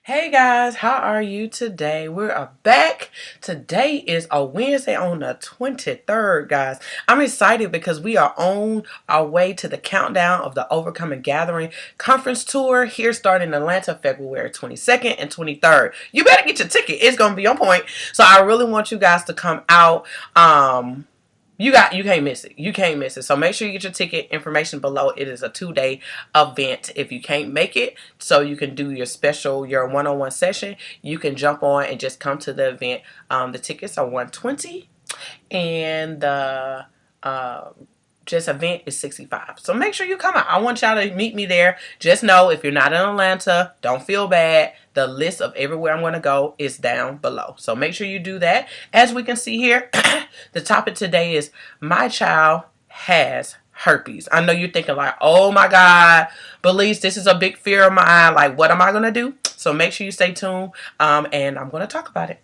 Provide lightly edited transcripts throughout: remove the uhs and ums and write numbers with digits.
Hey guys, how are you today? We're back. Today is a Wednesday on the 23rd, guys. I'm excited because we are on our way to the countdown of the Overcoming Gathering conference tour here starting in Atlanta February 22nd and 23rd. You better get your ticket. It's going to be on point. So I really want you guys to come out. You can't miss it. You can't miss it. So make sure you get your ticket information below. It is a 2-day event. If you can't make it, so you can do your one-on-one session, you can jump on and just come to the event. The tickets are $120 and the just event is $65. So make sure you come out. I want y'all to meet me there. Just know if you're not in Atlanta, don't feel bad. The list of everywhere I'm going to go is down below. So make sure you do that. As we can see here, the topic today is my child has herpes. I know you're thinking like, oh my God, Belize, this is a big fear of mine. Like, what am I going to do? So make sure you stay tuned and I'm going to talk about it.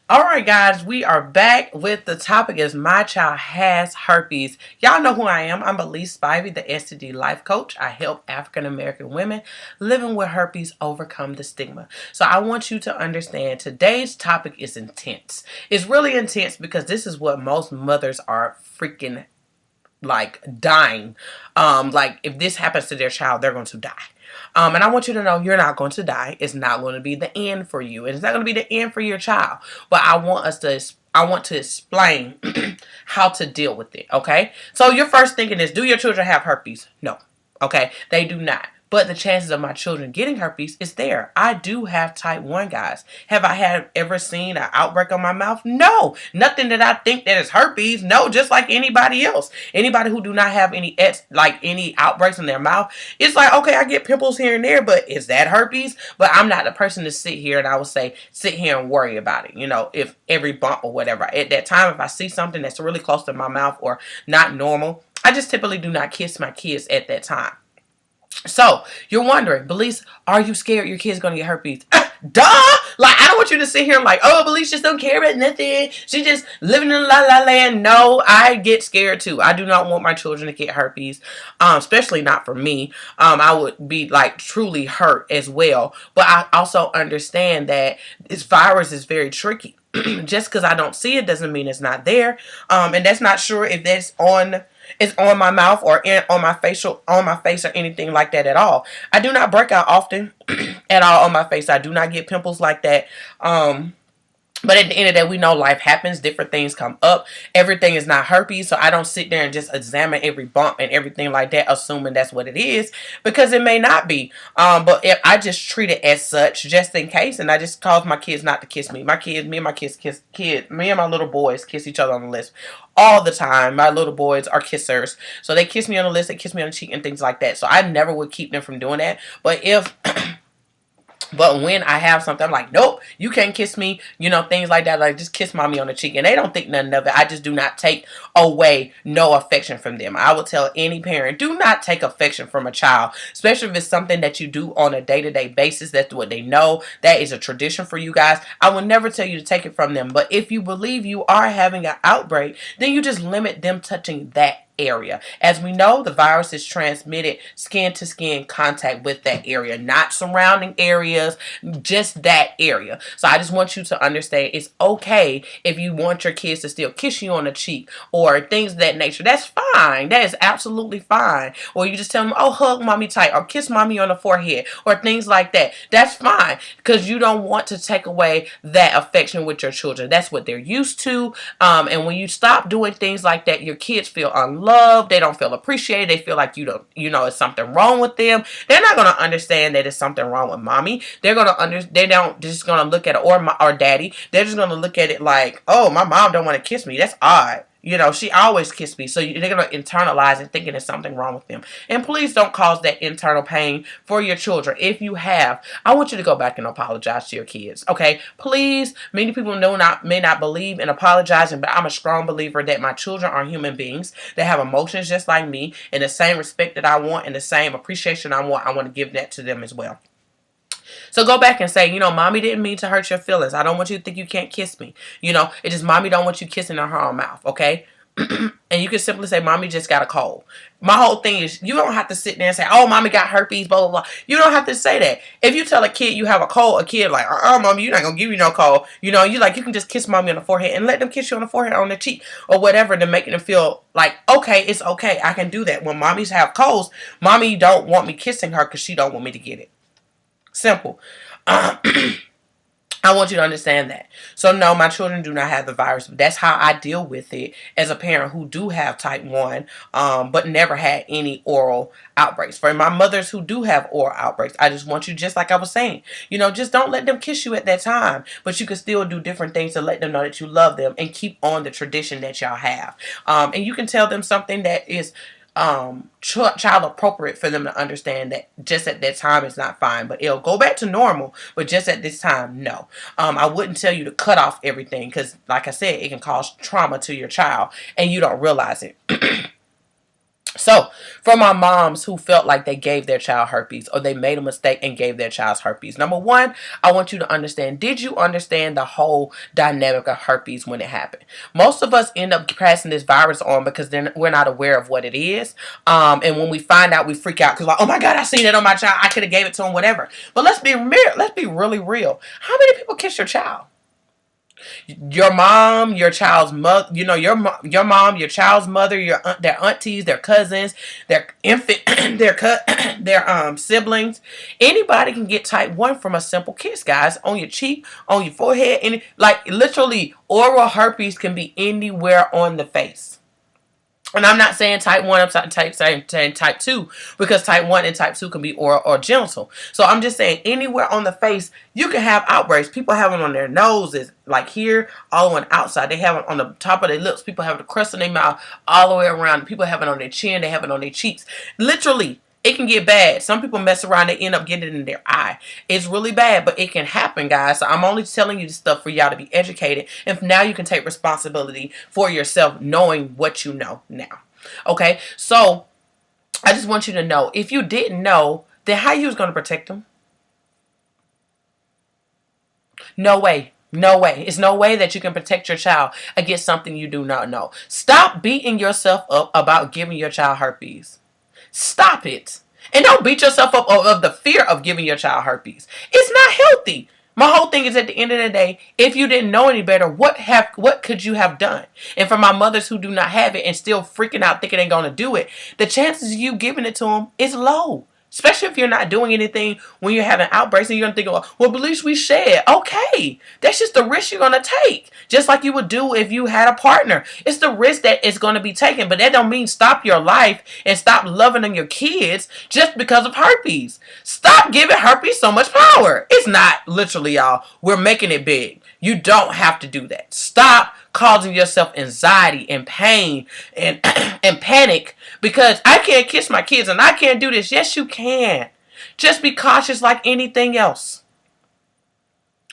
Alright guys, we are back with the topic is my child has herpes. Y'all know who I am. I'm Belize Spivey, the STD Life Coach. I help African American women living with herpes overcome the stigma. So I want you to understand today's topic is intense. It's really intense because this is what most mothers are freaking like dying. Like if this happens to their child, they're going to die. And I want you to know you're not going to die. It's not going to be the end for you. And it's not going to be the end for your child. But I want to explain how to deal with it. Okay. So your first thinking is, do your children have herpes? No. Okay. They do not. But the chances of my children getting herpes is there. I do have type 1, guys. Have I ever seen an outbreak on my mouth? No. Nothing that I think that is herpes. No, just like anybody else. Anybody who do not have any outbreaks in their mouth, it's like, okay, I get pimples here and there, but is that herpes? But I'm not the person to sit here and I would say, sit here and worry about it. You know, if every bump or whatever. At that time, if I see something that's really close to my mouth or not normal, I just typically do not kiss my kids at that time. So, you're wondering, Belize, are you scared your kid's going to get herpes? Duh! Like, I don't want you to sit here like, oh, Belize just don't care about nothing. She just living in la la land. No, I get scared too. I do not want my children to get herpes, especially not for me. I would be like truly hurt as well. But I also understand that this virus is very tricky. Just because I don't see it doesn't mean it's not there. And that's not sure if that's on my mouth or on my face or anything like that at all. I do not break out often at all on my face. I do not get pimples like that. But at the end of the day, we know life happens. Different things come up. Everything is not herpes. So I don't sit there and just examine every bump and everything like that, assuming that's what it is. Because it may not be. But if I just treat it as such, just in case. And I just cause my kids not to kiss me. Me and my little boys kiss each other on the lips all the time. My little boys are kissers. So they kiss me on the lips. They kiss me on the cheek and things like that. So I never would keep them from doing that. But when I have something, I'm like, nope, you can't kiss me, you know, things like that. Like, just kiss mommy on the cheek. And they don't think nothing of it. I just do not take away no affection from them. I would tell any parent, do not take affection from a child, especially if it's something that you do on a day-to-day basis. That's what they know. That is a tradition for you guys. I will never tell you to take it from them. But if you believe you are having an outbreak, then you just limit them touching that area. As we know, the virus is transmitted skin to skin contact with that area, not surrounding areas, just that area. So I just want you to understand it's okay if you want your kids to still kiss you on the cheek or things of that nature. That's fine. That is absolutely fine. Or you just tell them, oh, hug mommy tight or kiss mommy on the forehead or things like that. That's fine because you don't want to take away that affection with your children. That's what they're used to. And when you stop doing things like that, your kids feel unloved. They don't feel appreciated. They feel like it's something wrong with them. They're not going to understand that it's something wrong with mommy. They're going to they don't just going to look at it or daddy. They're just going to look at it like, oh, my mom don't want to kiss me. That's odd. You know, she always kissed me. So they're going to internalize it thinking there's something wrong with them. And please don't cause that internal pain for your children. If you have, I want you to go back and apologize to your kids. Okay? Please, many people may not believe in apologizing, but I'm a strong believer that my children are human beings. They have emotions just like me. And the same respect that I want and the same appreciation I want to give that to them as well. So go back and say, mommy didn't mean to hurt your feelings. I don't want you to think you can't kiss me. It just mommy don't want you kissing her on her mouth, okay? And you can simply say, mommy just got a cold. My whole thing is, you don't have to sit there and say, oh, mommy got herpes, blah, blah, blah. You don't have to say that. If you tell a kid you have a cold, a kid like, mommy, you're not going to give you no cold. You know, you can just kiss mommy on the forehead and let them kiss you on the forehead, on the cheek, or whatever, to make them feel like, okay, it's okay. I can do that. When mommies have colds, mommy don't want me kissing her because she don't want me to get it. Simple. I want you to understand that. So no, my children do not have the virus. That's how I deal with it as a parent who do have type 1, but never had any oral outbreaks. For my mothers who do have oral outbreaks, I just want you, just like I was saying, just don't let them kiss you at that time. But you can still do different things to let them know that you love them and keep on the tradition that y'all have. And you can tell them something that is child appropriate for them to understand that just at that time it's not fine, but it'll go back to normal, but just at this time, no. I wouldn't tell you to cut off everything, because like I said, it can cause trauma to your child and you don't realize it. So, for my moms who felt like they gave their child herpes, or they made a mistake and gave their child herpes, number one, I want you to understand, did you understand the whole dynamic of herpes when it happened? Most of us end up passing this virus on because we're not aware of what it is. And when we find out, we freak out because, like, oh my God, I seen it on my child. I could have gave it to him, whatever. But let's be really real. How many people kiss your child? Your mom, your child's mother, your mom, your child's mother, their aunties, their cousins, their infant, their siblings. Anybody can get type 1 from a simple kiss, guys. On your cheek, on your forehead, literally, oral herpes can be anywhere on the face. And I'm not saying type 1, I'm saying type 2, because type 1 and type 2 can be oral or genital. So I'm just saying, anywhere on the face, you can have outbreaks. People have them on their noses, like here, all on the outside. They have it on the top of their lips. People have the crust in their mouth, all the way around. People have it on their chin. They have it on their cheeks. Literally, it can get bad. Some people mess around, they end up getting it in their eye. It's really bad, but it can happen, guys. So I'm only telling you this stuff for y'all to be educated. And now you can take responsibility for yourself, knowing what you know now. Okay, so I just want you to know, if you didn't know, then how you was going to protect them? No way. No way. It's no way that you can protect your child against something you do not know. Stop beating yourself up about giving your child herpes. Stop it. And don't beat yourself up of the fear of giving your child herpes. It's not healthy. My whole thing is, at the end of the day, if you didn't know any better, what could you have done? And for my mothers who do not have it and still freaking out thinking they're going to do it, the chances of you giving it to them is low. Especially if you're not doing anything when you're having outbreaks and you're going to think, well, at least we shed. Okay. That's just the risk you're going to take. Just like you would do if you had a partner. It's the risk that is going to be taken. But that don't mean stop your life and stop loving on your kids just because of herpes. Stop giving herpes so much power. It's not, literally, y'all. We're making it big. You don't have to do that. Stop causing yourself anxiety and pain and and panic because I can't kiss my kids and I can't do this. Yes, you can. Just be cautious like anything else.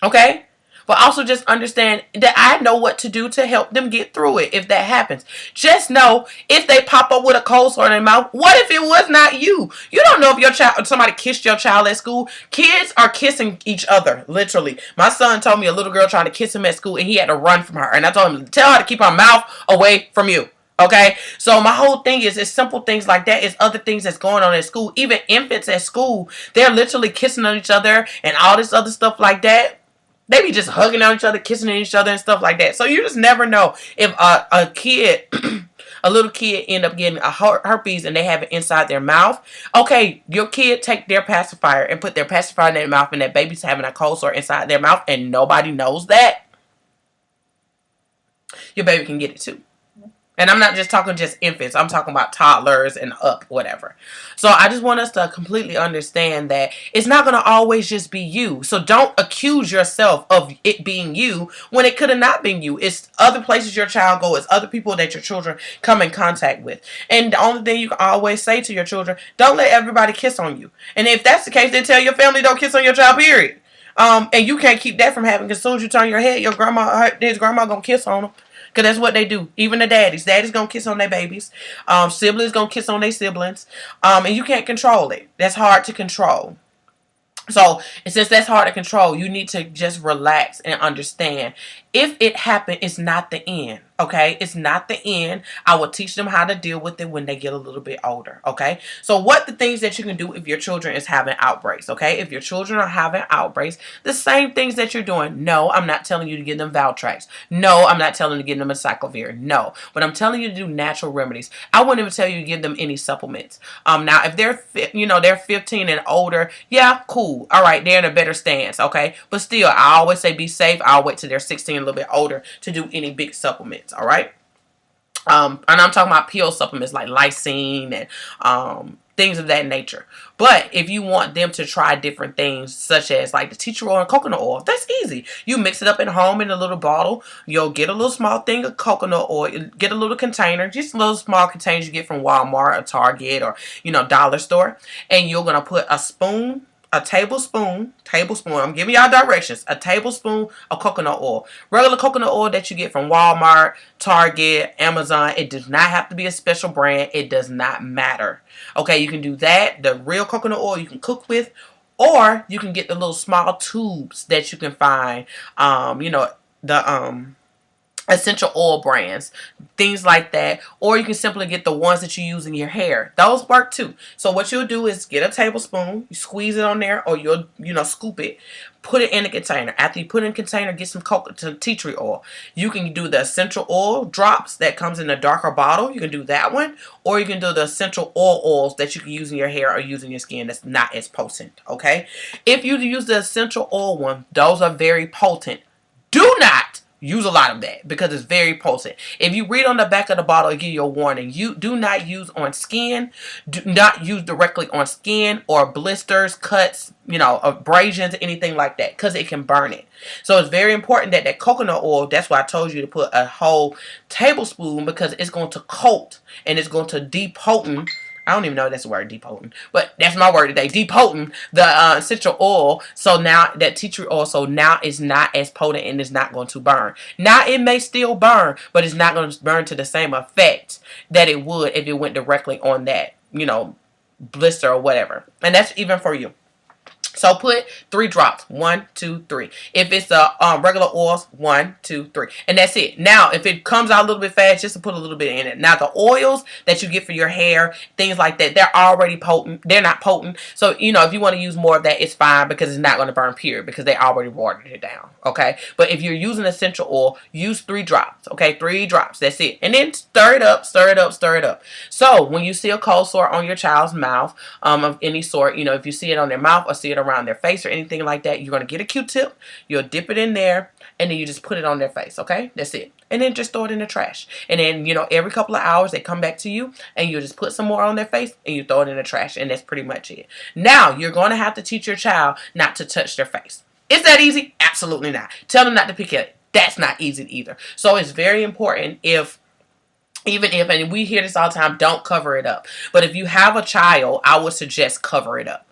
Okay? But also just understand that I know what to do to help them get through it if that happens. Just know, if they pop up with a cold sore in their mouth, what if it was not you? You don't know if your child, somebody kissed your child at school. Kids are kissing each other, literally. My son told me a little girl tried to kiss him at school and he had to run from her. And I told him, tell her to keep her mouth away from you. Okay, so my whole thing is, it's simple things like that. It's other things that's going on at school. Even infants at school, they're literally kissing on each other and all this other stuff like that. They be just hugging on each other, kissing on each other and stuff like that. So you just never know if a kid, a little kid end up getting a herpes and they have it inside their mouth. Okay, your kid take their pacifier and put their pacifier in their mouth and that baby's having a cold sore inside their mouth and nobody knows that. Your baby can get it too. And I'm not just talking just infants. I'm talking about toddlers and up, whatever. So I just want us to completely understand that it's not going to always just be you. So don't accuse yourself of it being you when it could have not been you. It's other places your child go. It's other people that your children come in contact with. And the only thing you can always say to your children, don't let everybody kiss on you. And if that's the case, then tell your family don't kiss on your child, period. And you can't keep that from happening because as soon as you turn your head, his grandma going to kiss on them. Because that's what they do. Even the daddies. Daddies going to kiss on their babies. Siblings going to kiss on their siblings. And you can't control it. That's hard to control. So, since that's hard to control, you need to just relax and understand. If it happened, it's not the end. Okay, it's not the end. I will teach them how to deal with it when they get a little bit older. Okay, so what the things that you can do if your children is having outbreaks. Okay, if your children are having outbreaks, the same things that you're doing. No, I'm not telling you to give them Valtrex. No, I'm not telling you to give them a cyclovir. No, but I'm telling you to do natural remedies. I wouldn't even tell you to give them any supplements. Now if they're they're 15 and older, yeah, cool. All right, they're in a better stance. Okay, but still, I always say be safe. I'll wait till they're 16, a little bit older, to do any big supplements. All right. And I'm talking about pill supplements like lysine and things of that nature. But if you want them to try different things, such as like the tea tree oil and coconut oil, that's easy. You mix it up at home in a little bottle. You'll get a little small thing of coconut oil. Get a little container, just little small containers you get from Walmart or Target or dollar store, and you're gonna put a tablespoon, I'm giving y'all directions, a tablespoon of coconut oil. Regular coconut oil that you get from Walmart, Target, Amazon. It does not have to be a special brand. It does not matter. Okay, you can do that. The real coconut oil you can cook with, or you can get the little small tubes that you can find, the essential oil brands, things like that, or you can simply get the ones that you use in your hair. Those work too. So what you'll do is get a tablespoon, you squeeze it on there, or you'll scoop it, put it in a container. After you put it in a container, get some tea tree oil. You can do the essential oil drops that comes in a darker bottle. You can do that one, or you can do the essential oils that you can use in your hair or use in your skin that's not as potent. Okay, if you use the essential oil one, those are very potent. Do not use a lot of that because it's very potent. If you read on the back of the bottle, it gives you a warning. You do not use on skin. Do not use directly on skin or blisters, cuts, abrasions, anything like that, because it can burn it. So it's very important that that coconut oil, that's why I told you to put a whole tablespoon, because it's going to coat and it's going to depotent. I don't even know if that's the word, depotent, but that's my word today. Depotent the essential oil. So now that tea tree oil, so now it's not as potent and it's not going to burn. Now it may still burn, but it's not going to burn to the same effect that it would if it went directly on that, blister or whatever. And that's even for you. So put 3 drops. 1, 2, 3. If it's regular oils, 1, 2, 3. And that's it. Now, if it comes out a little bit fast, just to put a little bit in it. Now, the oils that you get for your hair, things like that, they're already potent. They're not potent. So, if you want to use more of that, it's fine, because it's not going to burn, period, because they already watered it down. Okay? But if you're using essential oil, use 3 drops. Okay? 3 drops. That's it. And then stir it up, stir it up, stir it up. So, when you see a cold sore on your child's mouth, of any sort, if you see it on their mouth or see it around their face or anything like that, you're going to get a Q-tip, you'll dip it in there, and then you just put it on their face. Okay, that's it. And then just throw it in the trash. And then every couple of hours they come back to you, and you just put some more on their face and you throw it in the trash, and that's pretty much it. Now you're going to have to teach your child not to touch their face. Is that easy? Absolutely not. Tell them not to pick at it. That's not easy either. So it's very important, and we hear this all the time, don't cover it up. But if you have a child, I would suggest cover it up.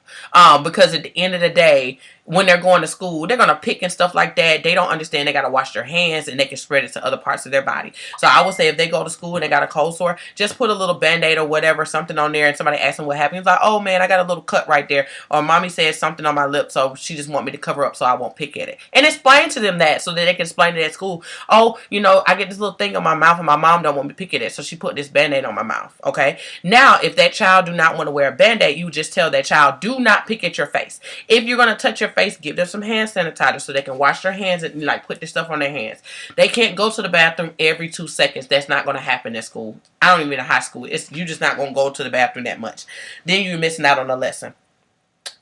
Because at the end of the day, when they're going to school, they're going to pick and stuff like that. They don't understand they got to wash their hands, and they can spread it to other parts of their body. So I would say if they go to school and they got a cold sore, just put a little Band-Aid or whatever, something on there, and somebody asks them what happened. He's like, oh man, I got a little cut right there. Or mommy said something on my lip, so she just want me to cover up so I won't pick at it. And explain to them that, so that they can explain it at school. Oh, I get this little thing on my mouth and my mom don't want me to pick at it, so she put this Band-Aid on my mouth. Okay? Now, if that child do not want to wear a Band-Aid, you just tell that child, do not pick at your face. If you're going to touch your face, give them some hand sanitizer so they can wash their hands and put this stuff on their hands. They can't go to the bathroom every 2 seconds. That's not going to happen at school. I don't even mean in high school. You're just not going to go to the bathroom that much. Then you're missing out on the lesson.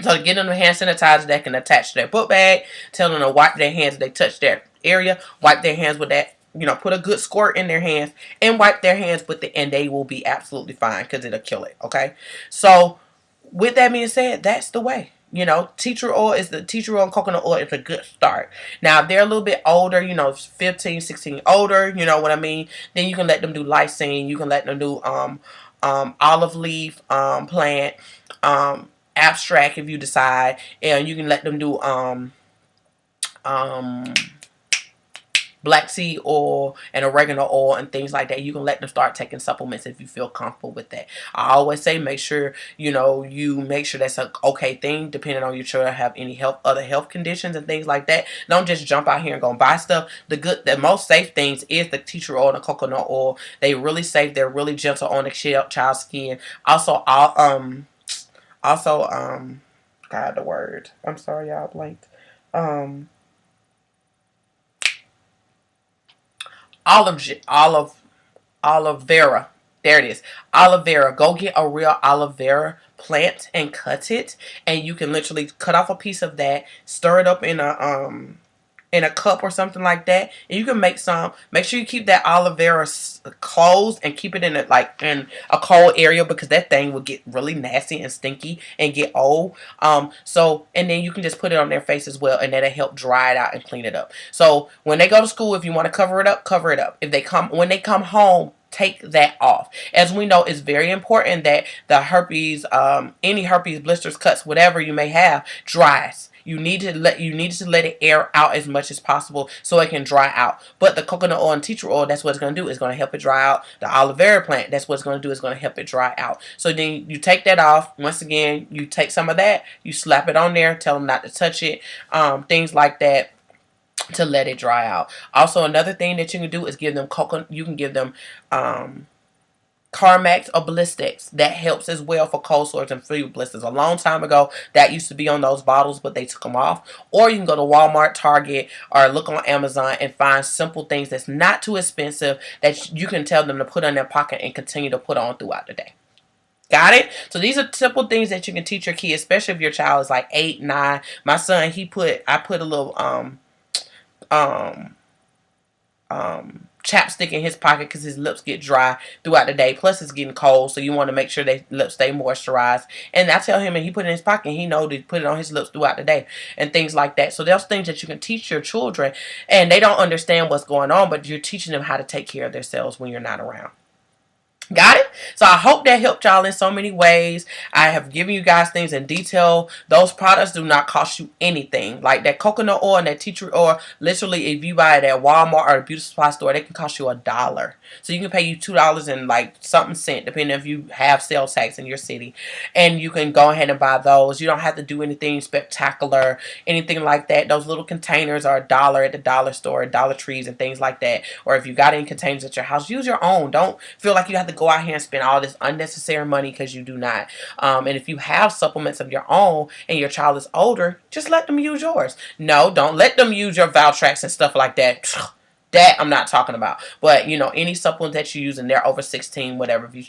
So get them the hand sanitizer that can attach to their book bag. Tell them to wipe their hands if they touch their area. Wipe their hands with that. Put a good squirt in their hands and wipe their hands with it, and they will be absolutely fine, because it'll kill it. Okay? So with that being said, that's the way. Tea tree oil and coconut oil is a good start. Now, if they're a little bit older, 15, 16 older, you know what I mean, then you can let them do lysine. You can let them do olive leaf plant abstract if you decide, and you can let them do black seed oil and oregano oil and things like that. You can let them start taking supplements if you feel comfortable with that. I always say make sure, you know, you make sure that's a okay thing depending on your children have any other health conditions and things like that. Don't just jump out here and go buy stuff. The most safe things is the tea tree oil and the coconut oil. They really safe. They're really gentle on the child's skin. Also, God, the word. I'm sorry, y'all blanked. Olive vera. There it is. Aloe vera. Go get a real aloe vera plant and cut it, and you can literally cut off a piece of that, stir it up in a cup or something like that, and you can make some. Make sure you keep that aloe vera closed and keep it in in a cold area, because that thing will get really nasty and stinky and get old. And then you can just put it on their face as well, and that'll help dry it out and clean it up. So when they go to school, if you want to cover it up, cover it up. When they come home, take that off. As we know, it's very important that the herpes, any herpes, blisters, cuts, whatever you may have, dries. You need to let it air out as much as possible so it can dry out. But the coconut oil and tea tree oil, that's what it's going to do. It's going to help it dry out. The aloe vera plant, that's what it's going to do. It's going to help it dry out. So then you take that off. Once again, you take some of that, you slap it on there, tell them not to touch it, things like that, to let it dry out. Also, another thing that you can do is give them you can give them Carmax or Ballistics. That helps as well for cold sores and flu blisters. A long time ago, that used to be on those bottles, but they took them off. Or you can go to Walmart, Target, or look on Amazon and find simple things that's not too expensive that you can tell them to put in their pocket and continue to put on throughout the day. Got it? So these are simple things that you can teach your kids, especially if your child is like 8, 9. My son, I put a little chapstick in his pocket because his lips get dry throughout the day. Plus, it's getting cold, so you want to make sure their lips stay moisturized. And I tell him, and he put it in his pocket, and he knows to put it on his lips throughout the day and things like that. So there's things that you can teach your children, and they don't understand what's going on, but you're teaching them how to take care of themselves when you're not around. Got it? So I hope that helped y'all in so many ways. I have given you guys things in detail. Those products do not cost you anything. Like that coconut oil and that tea tree oil, literally if you buy it at Walmart or a beauty supply store, they can cost you $1. So you can pay you $2 and like something cent, depending if you have sales tax in your city. And you can go ahead and buy those. You don't have to do anything spectacular, anything like that. Those little containers are $1 at the dollar store, Dollar Trees and things like that. Or if you got any containers at your house, use your own. Don't feel like you have to go out here and spend all this unnecessary money, because you do not. And if you have supplements of your own and your child is older, just let them use yours. No, don't let them use your Valtrex and stuff like that. That I'm not talking about. But, you know, any supplement that you use and they're over 16, whatever, if you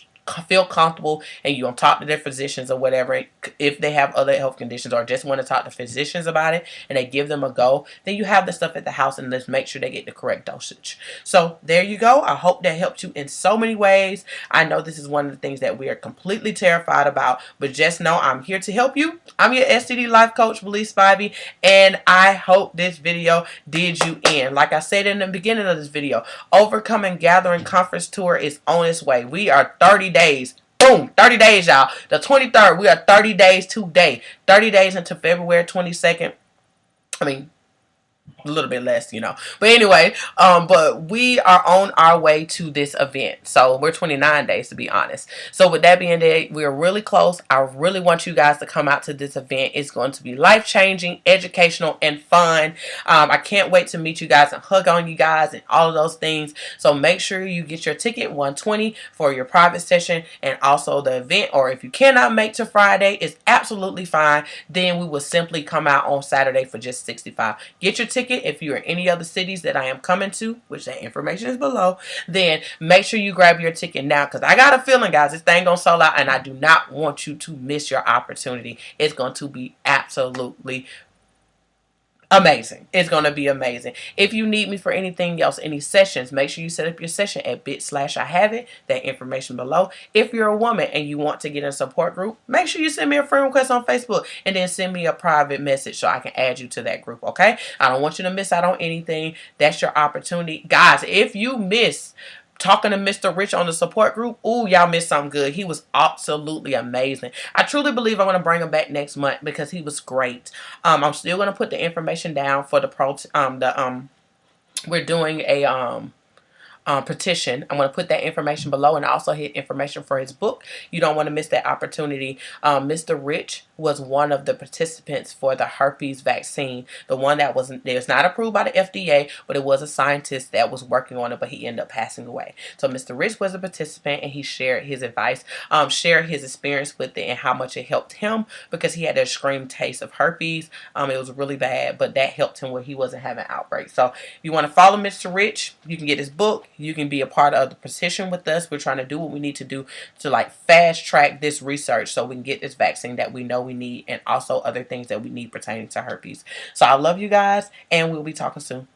feel comfortable and you want to talk to their physicians or whatever, if they have other health conditions or just want to talk to physicians about it and they give them a go, then you have the stuff at the house, and let's make sure they get the correct dosage. So there you go. I hope that helped you in so many ways. I know this is one of the things that we are completely terrified about, but just know I'm here to help you. I'm your STD Life Coach, Belize Spivey, and I hope this video did you in. Like I said in the beginning of this video, Overcoming Gathering Conference Tour is on its way. We are 30 days. Boom, 30 days, y'all. The 23rd, we are 30 days today. 30 days until February 22nd. I mean, a little bit less, you know. But anyway, but we are on our way to this event. So we're 29 days, to be honest. So with that being said, we're really close. I really want you guys to come out to this event. It's going to be life-changing, educational, and fun. I can't wait to meet you guys and hug on you guys and all of those things. So make sure you get your ticket, $120 for your private session, and also the event. Or if you cannot make to Friday, it's absolutely fine. Then we will simply come out on Saturday for just $65. Get your ticket. If you're in any other cities that I am coming to, which that information is below, then make sure you grab your ticket now, because I got a feeling, guys, this thing gonna sell out, and I do not want you to miss your opportunity. It's going to be absolutely amazing. It's going to be amazing. If you need me for anything else, any sessions, make sure you set up your session at bit/IHaveIt. That information below. If you're a woman and you want to get in a support group, make sure you send me a friend request on Facebook and then send me a private message so I can add you to that group, okay? I don't want you to miss out on anything. That's your opportunity. Guys, if you miss talking to Mr. Rich on the support group, ooh, y'all missed something good. He was absolutely amazing. I truly believe I'm going to bring him back next month because he was great. I'm still going to put the information down for the we're doing a petition. I'm going to put that information below, and also hit information for his book. You don't want to miss that opportunity. Mr. Rich was one of the participants for the herpes vaccine, the one that was not approved by the FDA, but it was a scientist that was working on it, but he ended up passing away. So Mr. Rich was a participant, and he shared his advice, shared his experience with it, and how much it helped him, because he had a extreme taste of herpes. It was really bad, but that helped him where he wasn't having outbreaks. So if you want to follow Mr. Rich, you can get his book. You can be a part of the petition with us. We're trying to do what we need to do to like fast track this research so we can get this vaccine that we know we need, and also other things that we need pertaining to herpes. So I love you guys, and we'll be talking soon.